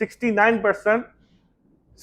69%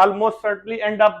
almost certainly end up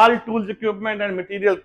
all tools, equipment and material.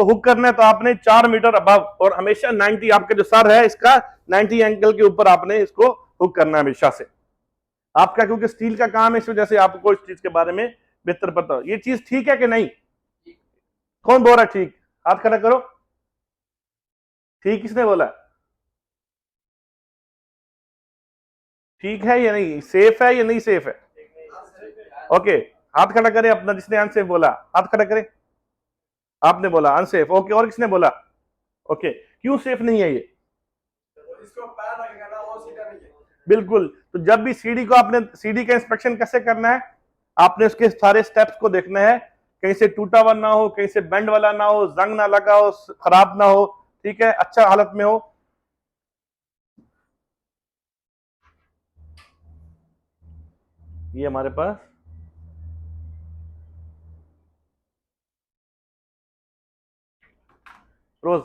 इसको hook करना है तो आपने 4 मीटर अबव और हमेशा 90, आपका जो सर है इसका 90 एंगल के ऊपर आपने इसको हुक करना है हमेशा से। आपका क्योंकि स्टील का काम है, इस वजह से आपको इस चीज के बारे में बेहतर पता हो। ये चीज ठीक है कि नहीं? कौन बोल रहा है ठीक? हाथ खड़ा करो। ठीक किसने बोला? ठीक है या नहीं? सेफ है या नहीं सेफ है? ओके, हाथ खड़ा करें अपना जिसने अनसेफ बोला, हाथ खड़ा करें। आपने बोला अनसेफ, ओके, और किसने बोला? ओके, क्यों सेफ नहीं है ये? इसको पैर लगेगा ना, वो सीधा नहीं है। बिल्कुल। तो जब भी सीढ़ी को आपने, सीढ़ी का इंस्पेक्शन कैसे करना है, आपने उसके सारे स्टेप्स को देखना है, कहीं से टूटा हुआ ना हो, कहीं से बेंड वाला ना हो, जंग ना लगा हो, खराब ना हो, ठीक है, अच्छा हालत में हो। ये हमारे पास रोज